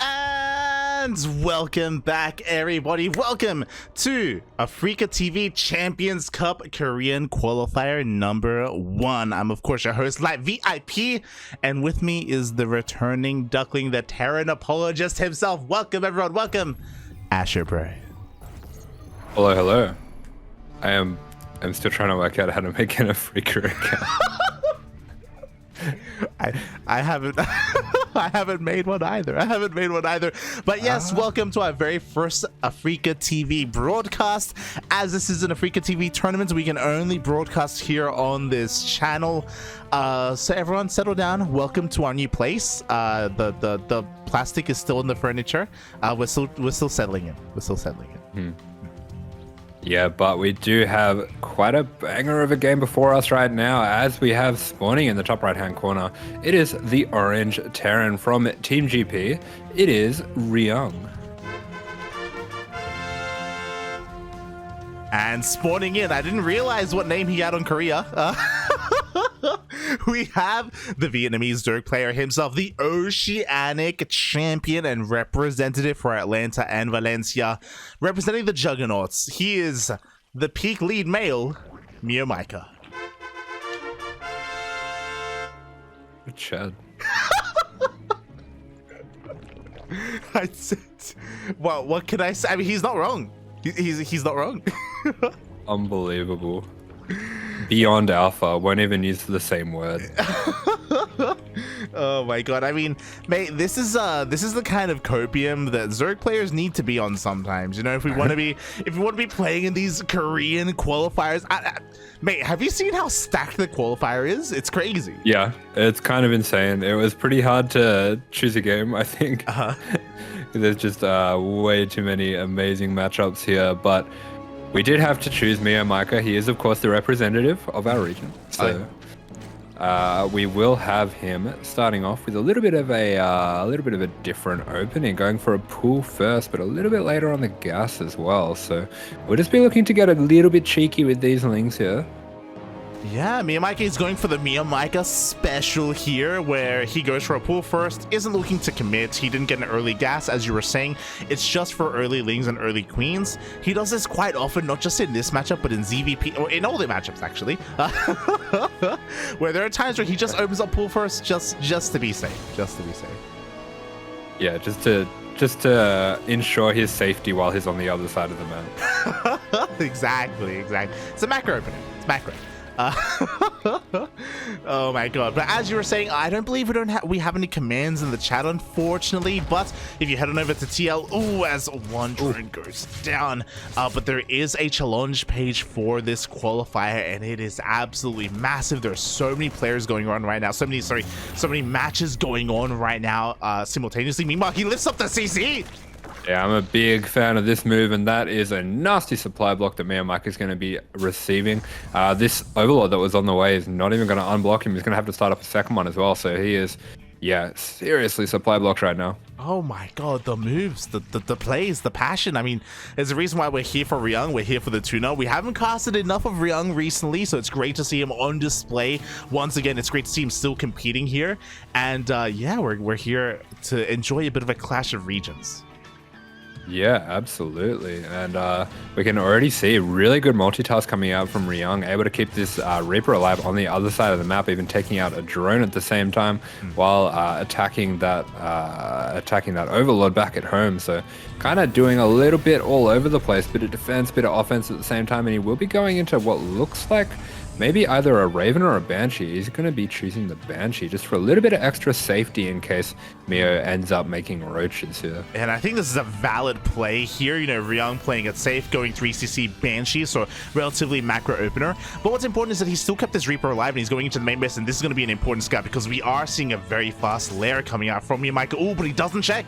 And welcome back, everybody. Welcome to AfreecaTV Champions Cup Korean Qualifier number 1. I'm, of course, your host, Light VIP, and with me is the returning Duckling, the Terran apologist himself. Welcome, everyone. Welcome, AsherBro. Hello, hello. I'm still trying to work out how to make an Afreeca account. I haven't I haven't made one either. But yes, welcome to our very first AfreecaTV broadcast. As this is an AfreecaTV tournament, we can only broadcast here on this channel. So everyone settle down. Welcome to our new place. The plastic is still in the furniture. We're still settling in. Yeah, but we do have quite a banger of a game before us right now, as we have spawning in the top right-hand corner. It is the Orange Terran from Team GP. It is Ryung. And spawning in, I didn't realize what name he had on Korea. We have the Vietnamese Dirk player himself, the Oceanic champion and representative for Atlanta and Valencia, representing the Juggernauts. He is the peak lead male, MeomaikA. Chad. I said, well, what can I say? I mean, he's not wrong. He's not wrong. Unbelievable. Beyond alpha, won't even use the same word. Oh my god, I mean, mate, this is the kind of copium that Zerg players need to be on sometimes. You know, if we want to be playing in these Korean qualifiers. Mate, have you seen how stacked the qualifier is? It's crazy. Yeah, it's kind of insane. It was pretty hard to choose a game, I think. There's just way too many amazing matchups here, but we did have to choose MeomaikA. He is, of course, the representative of our region. So we will have him starting off with a little bit of a different opening, going for a pool first, but a little bit later on the gas as well. So we'll just be looking to get a little bit cheeky with these links here. Yeah, MeomaikA is going for the MeomaikA special here, where he goes for a pool first, isn't looking to commit. He didn't get an early gas, as you were saying. It's just for early lings and early queens. He does this quite often, not just in this matchup, but in ZVP, or in all the matchups, actually. Where there are times where he just opens up pool first, just to be safe. Yeah, just to ensure his safety while he's on the other side of the map. Exactly. It's a macro opening. It's macro. Oh my god. But as you were saying, I don't believe we have any commands in the chat, unfortunately. But if you head on over to TL, as one drone goes down, but there is a challenge page for this qualifier, and it is absolutely massive. There's so many players going on right now, so many matches going on right now simultaneously. Meanwhile, he lifts up the CC. Yeah, I'm a big fan of this move, and that is a nasty supply block that MeomaikA is going to be receiving. This Overlord that was on the way is not even going to unblock him. He's going to have to start up a second one as well, so he is, yeah, seriously supply blocked right now. Oh my god, the moves, the plays, the passion. I mean, there's a reason why we're here for Ryung. We're here for the tuna. We haven't casted enough of Ryung recently, so it's great to see him on display. Once again, it's great to see him still competing here. And yeah, we're here to enjoy a bit of a clash of regions. Yeah, absolutely. And we can already see really good multitask coming out from Ryung, able to keep this Reaper alive on the other side of the map, even taking out a drone at the same time while attacking that Overlord back at home. So kind of doing a little bit all over the place, bit of defense, bit of offense at the same time, and he will be going into what looks like maybe either a Raven or a Banshee. He's going to be choosing the Banshee just for a little bit of extra safety in case Meo ends up making roaches here. And I think this is a valid play here. You know, Ryung playing it safe, going 3cc Banshee, so relatively macro opener. But what's important is that he still kept his Reaper alive, and he's going into the main base, and this is going to be an important scout because we are seeing a very fast lair coming out from MeomaikA. Oh, but he doesn't check.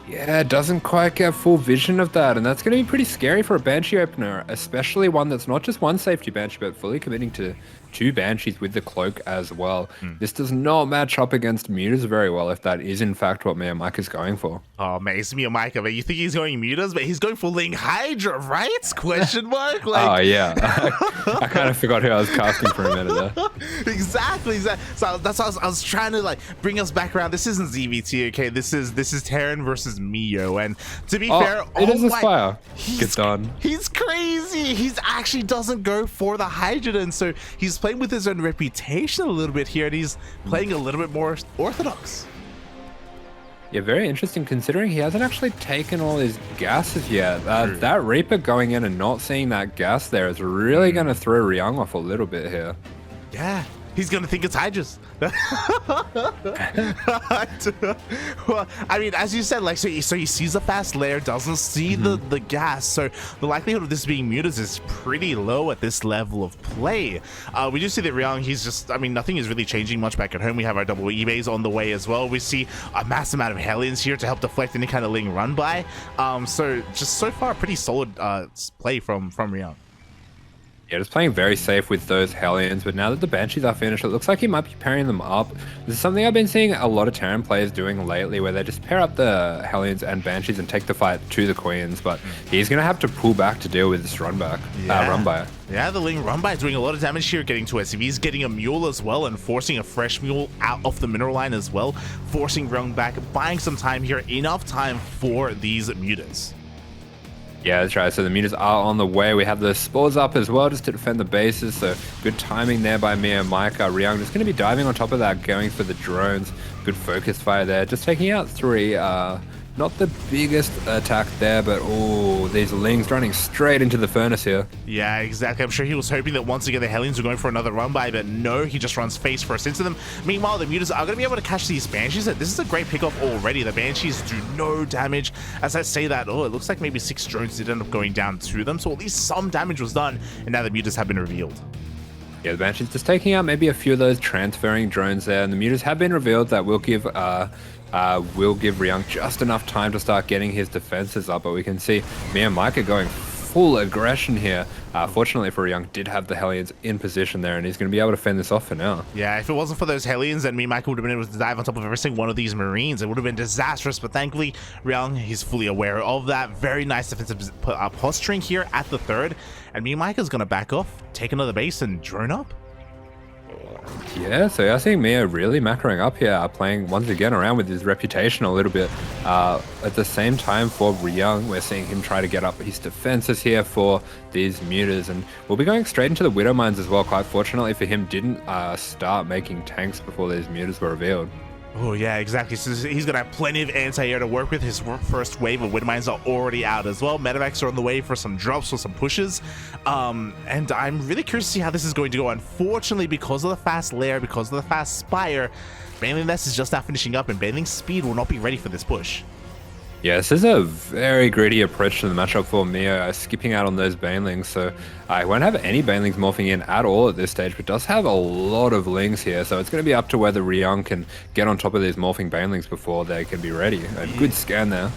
Yeah, doesn't quite get full vision of that, and that's going to be pretty scary for a Banshee opener, especially one that's not just one safety Banshee, but fully committing to 2 Banshees with the cloak as well. This does not match up against mutas very well if that is in fact what MeomaikA is going for. Oh man, it's MeomaikA, but you think he's going mutas, but he's going for Ling Hydra, right? Question mark? Like, oh yeah, I kind of forgot who I was casting for a minute there. Exactly. So that's why I was trying to like bring us back around. This isn't ZVT, okay? This is Terran versus Mio, and to be fair, it is a Spire. Get done. He's crazy. He's actually doesn't go for the Hydrogen, so he's playing with his own reputation a little bit here, and he's playing a little bit more orthodox. Yeah, very interesting considering he hasn't actually taken all his gases yet. That Reaper going in and not seeing that gas there is really going to throw Ryung off a little bit here. Yeah, he's going to think it's Hydras. Well, I mean, as you said, like, so he sees the fast layer, doesn't see the gas, so the likelihood of this being mutas is pretty low at this level of play. We do see that Ryung, he's just, I mean, nothing is really changing much back at home. We have our double eBays on the way as well. We see a massive amount of Hellions here to help deflect any kind of Ling run by. So just so far, pretty solid play from Ryung. Yeah, just playing very safe with those Hellions, but now that the Banshees are finished, it looks like he might be pairing them up. This is something I've been seeing a lot of Terran players doing lately, where they just pair up the Hellions and Banshees and take the fight to the Queens, but he's going to have to pull back to deal with this run by. Yeah, the Ling run by is doing a lot of damage here, getting to SCVs, getting a Mule as well, and forcing a fresh Mule out of the mineral line as well, forcing Ryung back, buying some time here, enough time for these mutas. Yeah, that's right. So the mutas are on the way. We have the spores up as well just to defend the bases. So good timing there by MeomaikA. Ryung just going to be diving on top of that, going for the drones. Good focus fire there. Just taking out 3. Not the biggest attack there, but oh, these Lings running straight into the furnace here. Yeah, exactly. I'm sure he was hoping that once again the Hellions were going for another run by, but no, he just runs face first into them. Meanwhile, the mutas are going to be able to catch these Banshees. This is a great pickoff already. The Banshees do no damage. As I say that, it looks like maybe 6 drones did end up going down to them, so at least some damage was done, and now the mutas have been revealed. Yeah, the Banshees just taking out maybe a few of those transferring drones there, and the mutas have been revealed that will give Ryung just enough time to start getting his defenses up, but we can see MeomaikA going full aggression here. Fortunately for Ryung, did have the Hellions in position there, and he's going to be able to fend this off for now. Yeah, if it wasn't for those Hellions, then MeomaikA would have been able to dive on top of every single one of these Marines. It would have been disastrous, but thankfully, Ryung, he's fully aware of that. Very nice defensive posturing here at the 3rd, and MeomaikA is going to back off, take another base, and drone up. Yeah, so I think Mio really macroing up here, playing once again around with his reputation a little bit. At the same time for Ryung, we're seeing him try to get up his defenses here for these mutas, and we'll be going straight into the Widow Mines as well. Quite fortunately for him, didn't start making tanks before these mutas were revealed. Oh yeah, exactly. So he's gonna have plenty of anti-air to work with. His first wave of wind mines are already out as well. Medevacs are on the way for some drops, for some pushes. And I'm really curious to see how this is going to go. Unfortunately, because of the fast lair, because of the fast spire, Baneling Nest is just now finishing up, and Baneling Speed will not be ready for this push. Yeah, this is a very greedy approach to the matchup for Mio, skipping out on those Banelings, so I won't have any Banelings morphing in at all at this stage, but does have a lot of Lings here, so it's going to be up to whether Ryung can get on top of these morphing Banelings before they can be ready. A good scan there.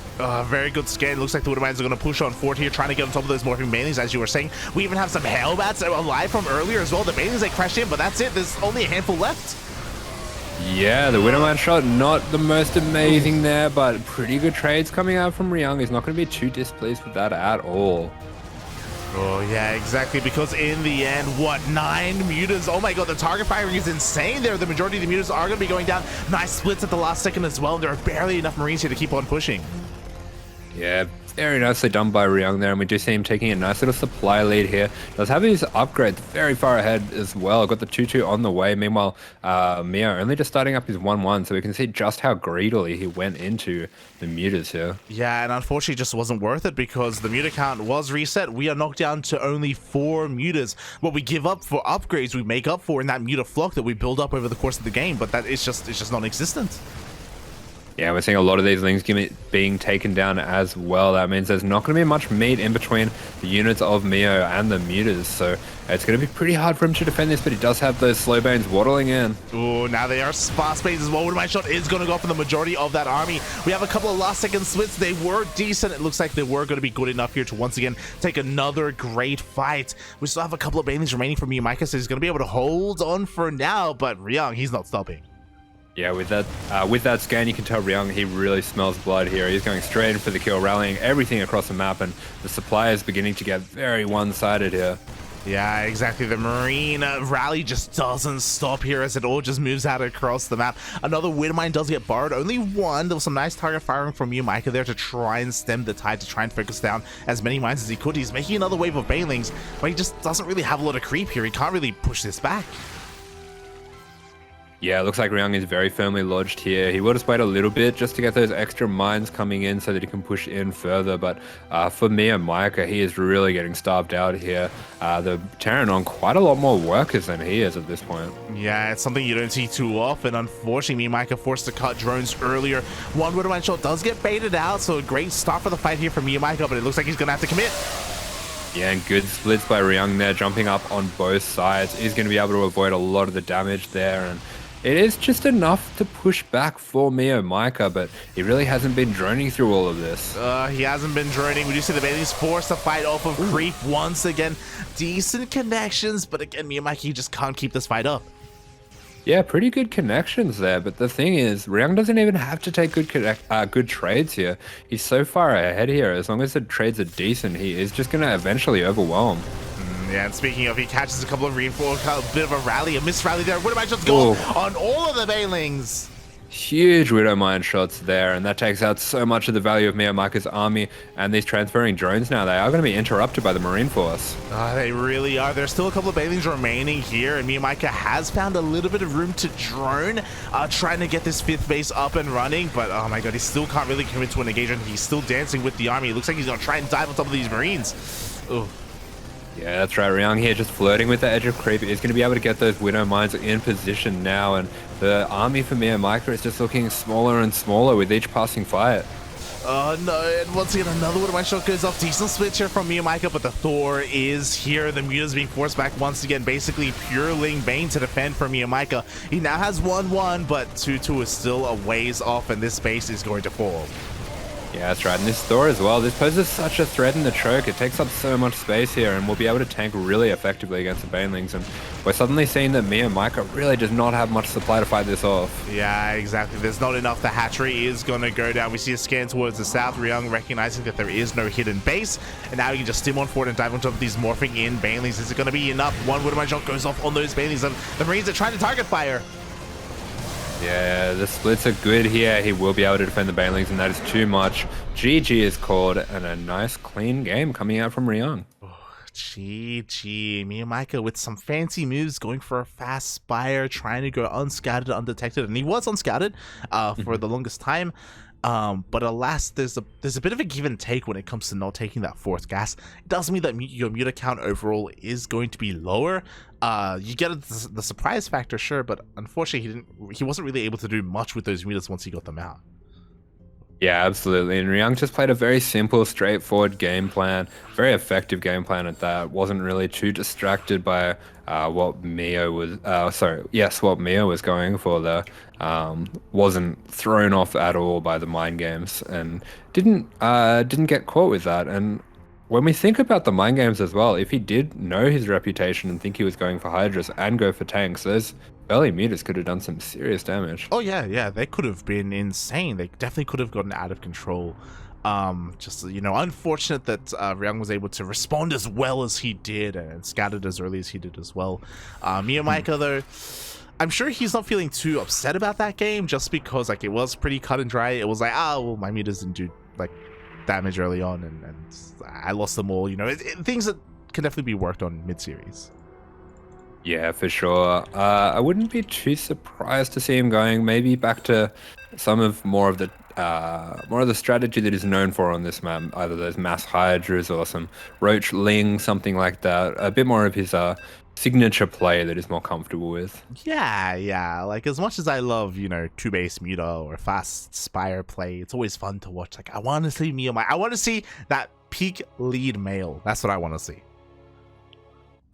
Very good scan. Looks like the Widowmines are going to push on forward here, trying to get on top of those morphing Banelings, as you were saying. We even have some Hellbats alive from earlier as well. The Banelings, they crashed in, but that's it. There's only a handful left. Yeah, the Widowmine shot, not the most amazing there, but pretty good trades coming out from Ryung. He's not going to be too displeased with that at all. Oh, yeah, exactly, because in the end, what, 9 mutas? Oh my god, the target firing is insane there. The majority of the mutas are going to be going down. Nice splits at the last second as well. There are barely enough Marines here to keep on pushing. Yeah, very nicely done by Ryung there, and we do see him taking a nice little supply lead here. Does have his upgrades very far ahead as well. Got the 2-2 on the way. Meanwhile, Mio only just starting up his 1-1, so we can see just how greedily he went into the mutas here. Yeah, and unfortunately it just wasn't worth it because the muta count was reset. We are knocked down to only 4 mutas. What we give up for upgrades, we make up for in that muta flock that we build up over the course of the game, but that is just non-existent. Yeah, we're seeing a lot of these Lings being taken down as well. That means there's not going to be much meat in between the units of Meo and the Mutas, so it's going to be pretty hard for him to defend this, but he does have those slow banes waddling in. Oh, now they are fast banes as well. One of my shot is going to go for the majority of that army. We have a couple of last second splits. They were decent. It looks like they were going to be good enough here to once again take another great fight. We still have a couple of banelings remaining for MeomaikA, so he's going to be able to hold on for now, but Ryung, he's not stopping. Yeah, with that scan, you can tell Ryung, he really smells blood here. He's going straight in for the kill, rallying everything across the map, and the supply is beginning to get very one-sided here. Yeah, exactly. The Marine rally just doesn't stop here as it all just moves out across the map. Another wind mine does get borrowed. Only one. There was some nice target firing from MeomaikA there to try and stem the tide, to try and focus down as many mines as he could. He's making another wave of banelings, but he just doesn't really have a lot of creep here. He can't really push this back. Yeah, it looks like Ryung is very firmly lodged here. He will just wait a little bit just to get those extra mines coming in so that he can push in further. But for MeomaikA, he is really getting starved out here. They're tearing on quite a lot more workers than he is at this point. Yeah, it's something you don't see too often. Unfortunately, MeomaikA forced to cut drones earlier. One Widowmine shot does get baited out, so a great start for the fight here for MeomaikA, but it looks like he's going to have to commit. Yeah, and good splits by Ryung there, jumping up on both sides. He's going to be able to avoid a lot of the damage there, and it is just enough to push back for MeomaikA, but he really hasn't been droning through all of this. He hasn't been droning. We do see the Bailey's forced to fight off of creep once again. Decent connections, but again, MeomaikA just can't keep this fight up. Yeah, pretty good connections there, but the thing is, Ryung doesn't even have to take good trades here. He's so far ahead here. As long as the trades are decent, he is just going to eventually overwhelm. Yeah, and speaking of, he catches a couple of reinforcements, a bit of a rally, a missed rally there. What am I just going on all of the Bailings? Huge Widow Mine shots there, and that takes out so much of the value of MeomaikA's army, and these transferring drones now, they are going to be interrupted by the Marine Force. They really are. There's still a couple of Bailings remaining here, and MeomaikA has found a little bit of room to drone, trying to get this 5th base up and running, but oh my god, he still can't really commit to an engagement. He's still dancing with the army. It looks like he's going to try and dive on top of these Marines. Ugh. Yeah, that's right. Ryung here just flirting with the edge of creep. He's going to be able to get those Widow Mines in position now, and the army for MeomaikA is just looking smaller and smaller with each passing fight. Oh no, and once again another one of my shot goes off. Decent switch here from MeomaikA, but the Thor is here. The Muta's being forced back once again. Basically pure Ling Bane to defend for MeomaikA. He now has 1-1, but 2-2 is still a ways off, and this base is going to fall. Yeah, that's right. And this Thor as well, this poses such a threat in the choke. It takes up so much space here, and we'll be able to tank really effectively against the Banelings. And we're suddenly seeing that MeomaikA really does not have much supply to fight this off. Yeah, exactly. There's not enough. The hatchery is going to go down. We see a scan towards the south. Ryung recognizing that there is no hidden base, and now he can just stim on forward and dive on top of these morphing in Banelings. Is it going to be enough? One Widowmine shot goes off on those Banelings, and the Marines are trying to target fire. Yeah, the splits are good here. He will be able to defend the Banelings, and that is too much. GG is called, and a nice clean game coming out from Ryung. GG. MeomaikA with some fancy moves, going for a fast spire, trying to go unscouted, undetected, and he was unscouted for the longest time. But alas, there's a bit of a give and take when it comes to not taking that 4th gas. It does mean that your muta count overall is going to be lower. You get the surprise factor, sure, but unfortunately he wasn't really able to do much with those mutas once he got them out. Yeah, absolutely. And Ryung just played a very simple, straightforward game plan, very effective game plan at that. Wasn't really too distracted by what Meo was. What Meo was going for there. Wasn't thrown off at all by the mind games, and didn't get caught with that. And when we think about the mind games as well, if he did know his reputation and think he was going for Hydras and go for tanks, those early mutas could have done some serious damage. Oh yeah, they could have been insane. They definitely could have gotten out of control. Just, you know, unfortunate that Ryung was able to respond as well as he did and scattered as early as he did as well. MeomaikA though, I'm sure he's not feeling too upset about that game, just because like it was pretty cut and dry. It was like, well, my mutas didn't do like damage early on, and I lost them all. You know, things that can definitely be worked on mid-series. Yeah, for sure. I wouldn't be too surprised to see him going maybe back to some of more of the strategy that he's known for on this map, either those mass hydras or some roach ling, something like that. A bit more of his signature play that he's more comfortable with. Yeah. Like, as much as I love, you know, two-base muta or fast spire play, it's always fun to watch. Like, I want to see MeomaikA. I want to see that peak lead male. That's what I want to see.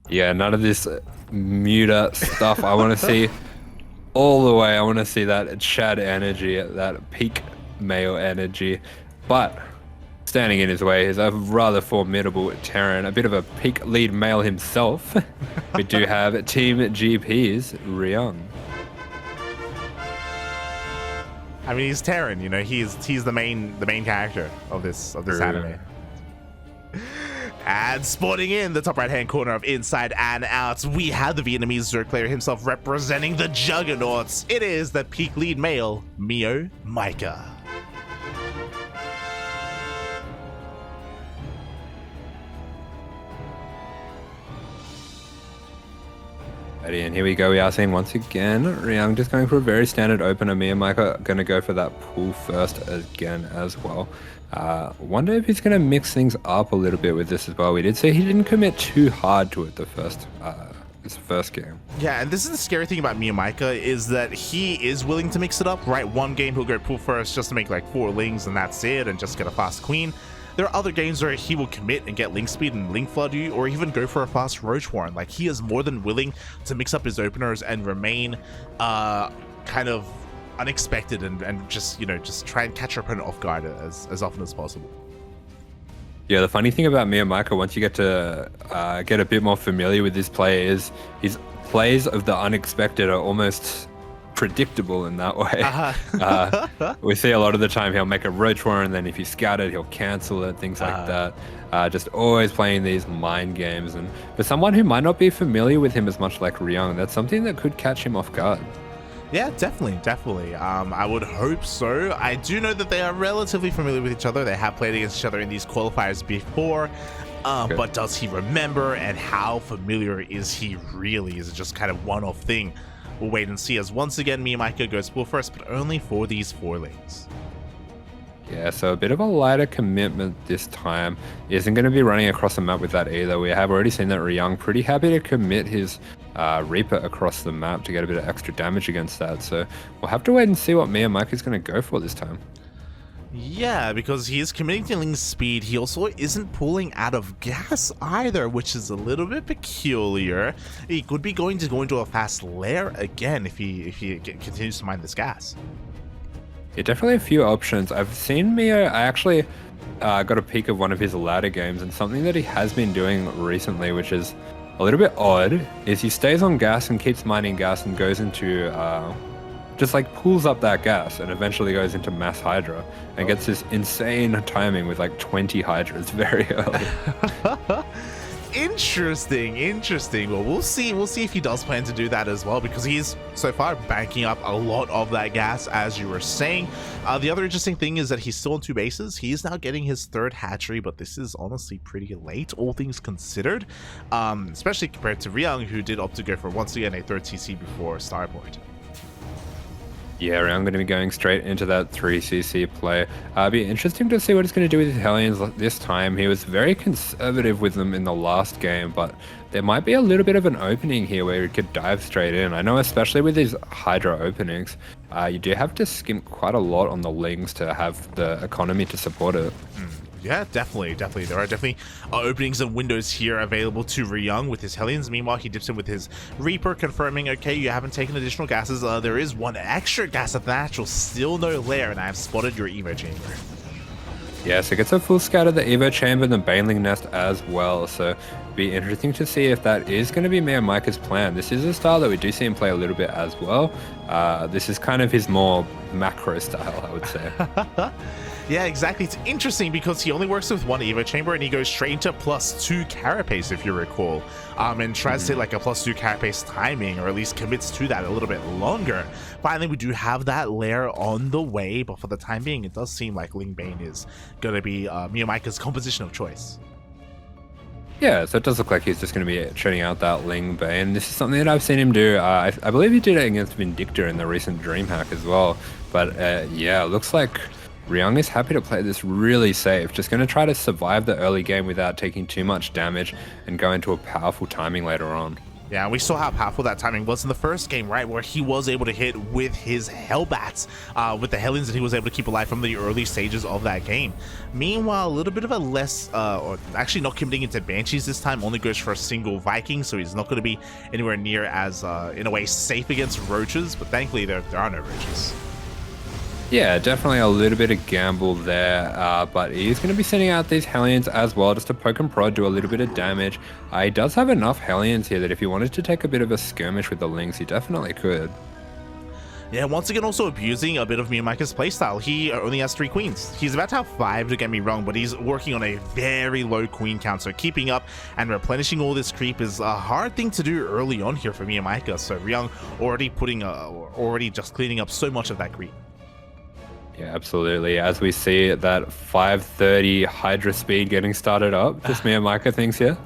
Yeah, none of this muta stuff. I want to see all the way. I want to see that Chad energy, that peak male energy. But standing in his way is a rather formidable Terran, a bit of a peak lead male himself. We do have Team GP's Ryung. I mean, he's Terran, you know, he's the main character of this anime. And spawning in the top right hand corner of Inside and Out, we have the Vietnamese Zerg player himself representing the Juggernauts. It is the peak lead male, MeomaikA. And here we go. We are seeing once again Ryung just going for a very standard opener. MeomaikA going to go for that pull first again as well. Wonder if he's going to mix things up a little bit with this as well. We did say he didn't commit too hard to it this first game. Yeah, and this is the scary thing about MeomaikA is that he is willing to mix it up, right? One game he'll go pull first just to make like 4 lings and that's it, and just get a fast queen. There are other games where he will commit and get link speed and link flood you, or even go for a fast roach warren. Like, he is more than willing to mix up his openers and remain kind of unexpected and just, you know, just try and catch your opponent off guard as often as possible. Yeah, the funny thing about MeomaikA, once you get to get a bit more familiar with his play, is his plays of the unexpected are almost predictable in that way. We see a lot of the time he'll make a roach warren, and then if you scout it, he'll cancel it, things like that. Just always playing these mind games. And for someone who might not be familiar with him as much like Ryung, that's something that could catch him off guard. Yeah, definitely. I would hope so. I do know that they are relatively familiar with each other. They have played against each other in these qualifiers before. But does he remember, and how familiar is he really? Is it just kind of one-off thing? We'll wait and see, as once again MeomaikA goes pull first, but only for these 4 lanes. Yeah, so a bit of a lighter commitment this time. He isn't going to be running across the map with that either. We have already seen that Ryung pretty happy to commit his Reaper across the map to get a bit of extra damage against that. So we'll have to wait and see what MeomaikA is going to go for this time. Yeah, because he is committing to link speed. He also isn't pulling out of gas either, which is a little bit peculiar. He could be going to go into a fast lair again if he continues to mine this gas. Yeah, definitely a few options. I've seen I actually got a peek of one of his ladder games, and something that he has been doing recently, which is a little bit odd, is he stays on gas and keeps mining gas and goes into just like pulls up that gas and eventually goes into mass hydra and gets this insane timing with like 20 hydras very early. Interesting. Well, we'll see if he does plan to do that as well, because he's so far banking up a lot of that gas, as you were saying. The other interesting thing is that he's still on 2 bases. He is now getting his 3rd hatchery, but this is honestly pretty late, all things considered, especially compared to Ryung, who did opt to go for once again a 3rd TC before Starport. Yeah, I'm going to be going straight into that 3cc play. It'll be interesting to see what he's going to do with his Hellions this time. He was very conservative with them in the last game, but there might be a little bit of an opening here where he could dive straight in. I know, especially with these Hydra openings, you do have to skimp quite a lot on the lings to have the economy to support it. Yeah, definitely. There are definitely openings and windows here available to Ryung with his Hellions. Meanwhile, he dips in with his Reaper, confirming, okay, you haven't taken additional gases. There is 1 extra gas at the natural, still no lair, and I have spotted your Evo chamber. Yeah, so it gets a full scout of the Evo chamber and the Baneling nest as well. So it'll be interesting to see if that is going to be MeomaikA's plan. This is a style that we do see him play a little bit as well. This is kind of his more macro style, I would say. Yeah, exactly. It's interesting because he only works with 1 Evo chamber, and he goes straight into +2 carapace, if you recall, and tries to say like a +2 carapace timing, or at least commits to that a little bit longer. Finally, we do have that lair on the way, but for the time being, it does seem like Ling Bane is going to be MeomaikA's composition of choice. Yeah, so it does look like he's just going to be churning out that Ling Bane. This is something that I've seen him do. I believe he did it against Vindicta in the recent DreamHack as well. But yeah, it looks like Ryung is happy to play this really safe, just going to try to survive the early game without taking too much damage and go into a powerful timing later on. Yeah, we saw how powerful that timing was in the first game, right? Where he was able to hit with his Hellbats, with the Hellions that he was able to keep alive from the early stages of that game. Meanwhile, a little bit of a less, or actually not committing into Banshees this time, only goes for a single Viking, so he's not going to be anywhere near as, in a way, safe against roaches, but thankfully there are no roaches. Yeah, definitely a little bit of gamble there, but he's going to be sending out these Hellions as well just to poke and prod, do a little bit of damage. He does have enough Hellions here that if he wanted to take a bit of a skirmish with the Lings, he definitely could. Yeah, once again, also abusing a bit of MeomaikA's playstyle. He only has 3 queens. He's about to have 5, to get me wrong, but he's working on a very low queen count, so keeping up and replenishing all this creep is a hard thing to do early on here for MeomaikA. So Ryung already just cleaning up so much of that creep. Yeah, absolutely. As we see that 530 Hydra speed getting started up, just MeomaikA thinks here.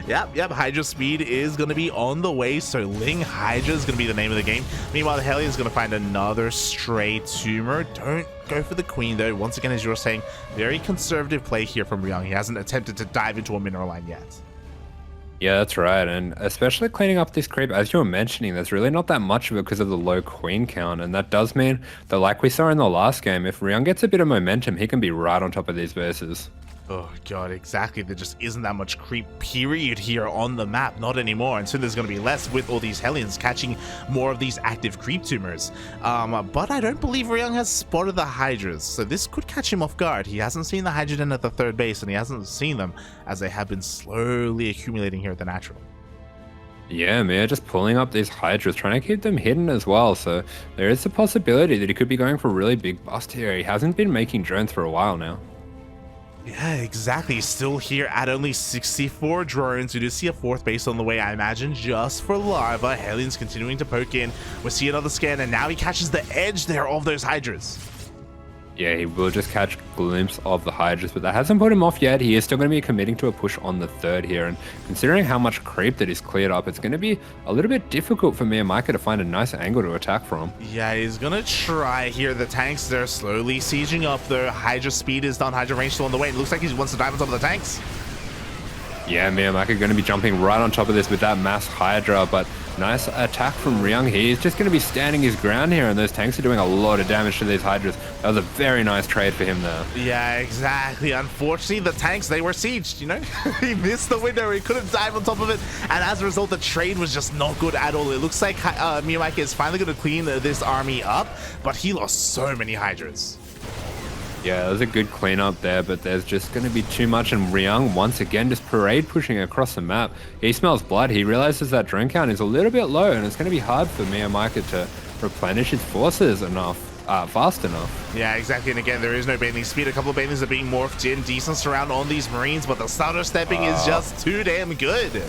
Yep. Hydra speed is going to be on the way, so Ling Hydra is going to be the name of the game. Meanwhile, the Hellion is going to find another stray tumor. Don't go for the queen, though. Once again, as you were saying, very conservative play here from Ryung. He hasn't attempted to dive into a mineral line yet. Yeah, that's right, and especially cleaning up this creep, as you were mentioning, there's really not that much of it because of the low queen count, and that does mean that, like we saw in the last game, if Ryung gets a bit of momentum, he can be right on top of these bases. Oh god, exactly. There just isn't that much creep period here on the map. Not anymore. And soon there's going to be less with all these Hellions catching more of these active creep tumors. But I don't believe Ryung has spotted the Hydras, so this could catch him off guard. He hasn't seen the Hydra at the 3rd base, and he hasn't seen them as they have been slowly accumulating here at the natural. Yeah, Mia just pulling up these Hydras, trying to keep them hidden as well, so there is a possibility that he could be going for a really big bust here. He hasn't been making drones for a while now. Yeah, exactly. Still here at only 64 drones. We do see a 4th base on the way, I imagine, just for larva. Hellions continuing to poke in. We see another scan, and now he catches the edge there of those Hydras. Yeah, he will just catch a glimpse of the Hydras, but that hasn't put him off yet. He is still going to be committing to a push on the 3rd here, and considering how much creep that is cleared up, it's going to be a little bit difficult for MeomaikA to find a nice angle to attack from. Yeah, he's going to try here. The tanks, they're slowly sieging up. The Hydra speed is done. Hydra range still on the way. It looks like he wants to dive on top of the tanks. Yeah, MeomaikA going to be jumping right on top of this with that mass Hydra, but nice attack from Ryung. He's just going to be standing his ground here, and those tanks are doing a lot of damage to these Hydras. That was a very nice trade for him there. Yeah, exactly. Unfortunately, the tanks, they were sieged, you know? He missed the window. He couldn't dive on top of it, and as a result, the trade was just not good at all. It looks like MeomaikA is finally going to clean this army up, but he lost so many Hydras. Yeah, there's a good cleanup there, but there's just going to be too much, and Ryung once again just parade pushing across the map. He smells blood. He realizes that drone count is a little bit low, and it's going to be hard for MeomaikA to replenish his forces fast enough. Yeah, exactly. And again, there is no bathing speed. A couple of bathings are being morphed in. Decent surround on these Marines, but the starter stepping is just too damn good.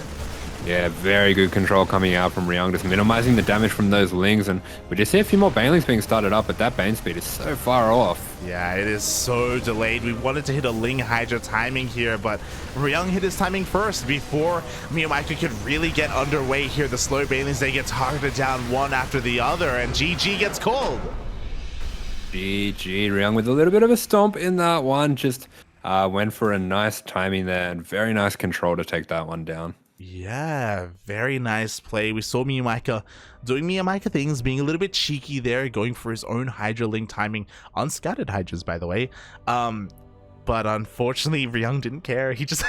Yeah, very good control coming out from Ryung, just minimizing the damage from those Lings, and we just see a few more Banelings being started up, but that Bane speed is so far off. Yeah, it is so delayed. We wanted to hit a Ling Hydra timing here, but Ryung hit his timing first before MeomaikA could really get underway here. The slow Banelings, they get targeted down one after the other, and GG gets called. GG, Ryung with a little bit of a stomp in that one, just went for a nice timing there, and very nice control to take that one down. Yeah, very nice play. We saw MeomaikA doing MeomaikA things, being a little bit cheeky there, going for his own Hydra Link timing. Unscattered Hydras, by the way. But unfortunately, Ryung didn't care. He just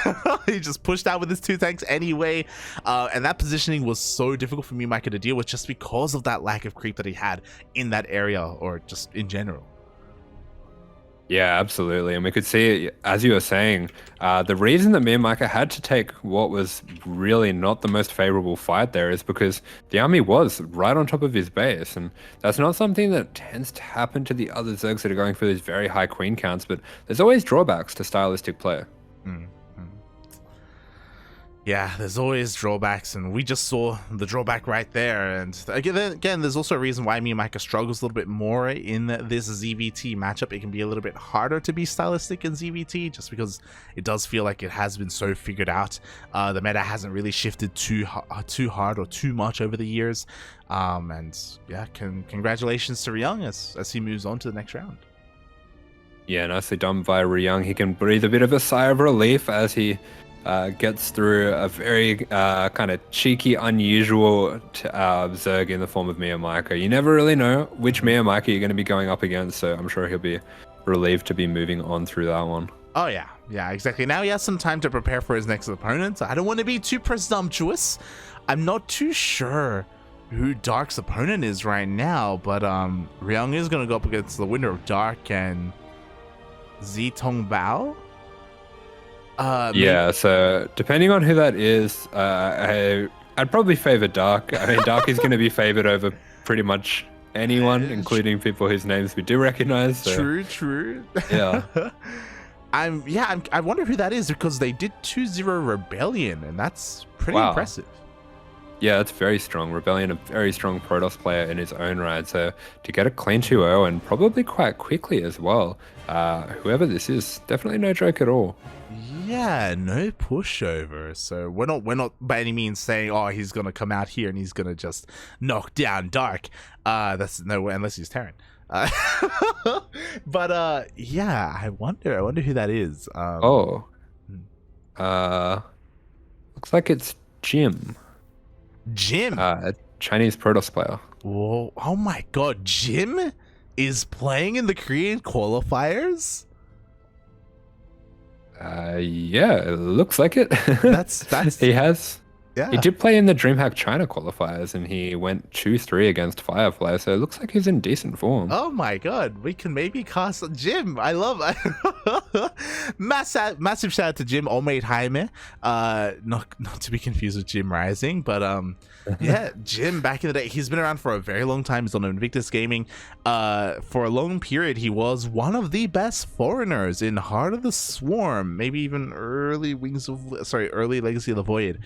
he just pushed out with his 2 tanks anyway. And that positioning was so difficult for MeomaikA to deal with just because of that lack of creep that he had in that area, or just in general. Yeah, absolutely. And we could see, as you were saying, the reason that MeomaikA had to take what was really not the most favorable fight there is because the army was right on top of his base. And that's not something that tends to happen to the other Zergs that are going for these very high queen counts, but there's always drawbacks to stylistic play. Yeah, there's always drawbacks, and we just saw the drawback right there. And again, there's also a reason why MeomaikA struggles a little bit more in this ZVT matchup. It can be a little bit harder to be stylistic in ZVT, just because it does feel like it has been so figured out. The meta hasn't really shifted too hard or too much over the years. And yeah, congratulations to Ryung as he moves on to the next round. Yeah, nicely done by Ryung. He can breathe a bit of a sigh of relief as he gets through a very kind of cheeky, unusual Zerg in the form of MeomaikA. You never really know which MeomaikA you're going to be going up against, so I'm sure he'll be relieved to be moving on through that one. Oh yeah, yeah, exactly. Now he has some time to prepare for his next opponent. I don't want to be too presumptuous. I'm not too sure who Dark's opponent is right now, but Ryung is going to go up against the winner of Dark and Zitong Bao. Yeah, so depending on who that is, I'd probably favor Dark. I mean, Dark is going to be favored over pretty much anyone, including people whose names we do recognize. So. True. Yeah. I wonder who that is, because they did 2-0 Rebellion, and that's pretty impressive. Yeah, that's very strong. Rebellion, a very strong Protoss player in his own right. So to get a clean 2-0 and probably quite quickly as well, whoever this is, definitely no joke at all. Yeah, no pushover. So we're not by any means saying, oh, he's gonna come out here and he's gonna just knock down Dark. That's no way, unless he's Terran. But yeah, I wonder who that is. Looks like it's Jim. A Chinese Protoss player. Whoa! Oh my God, Jim is playing in the Korean qualifiers. Yeah, it looks like it. That's he has. Yeah. He did play in the DreamHack China qualifiers, and he went 2-3 against Firefly, so it looks like he's in decent form. Oh my God, we can maybe cast Jim. I love it. Massive shout out to Jim Omaid Jaime. Not to be confused with Jim Rising, but yeah, Jim back in the day, he's been around for a very long time. He's on Invictus Gaming. For a long period, he was one of the best foreigners in Heart of the Swarm, maybe even early Legacy of the Void.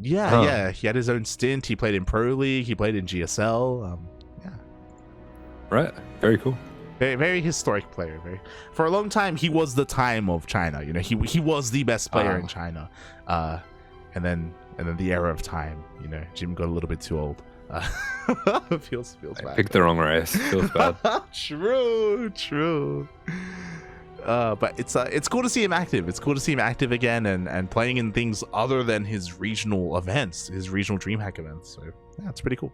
Yeah, he had his own stint. He played in Pro League, he played in GSL. Yeah, right, very cool. Very, very historic player. For a long time, he was the time of China. You know, he was the best player in China. And then the era of time. You know, Jim got a little bit too old. Feels bad. Picked the wrong race. Feels bad. True. But it's cool to see him active. It's cool to see him active again and playing in things other than his regional events, his regional DreamHack events. So yeah, it's pretty cool.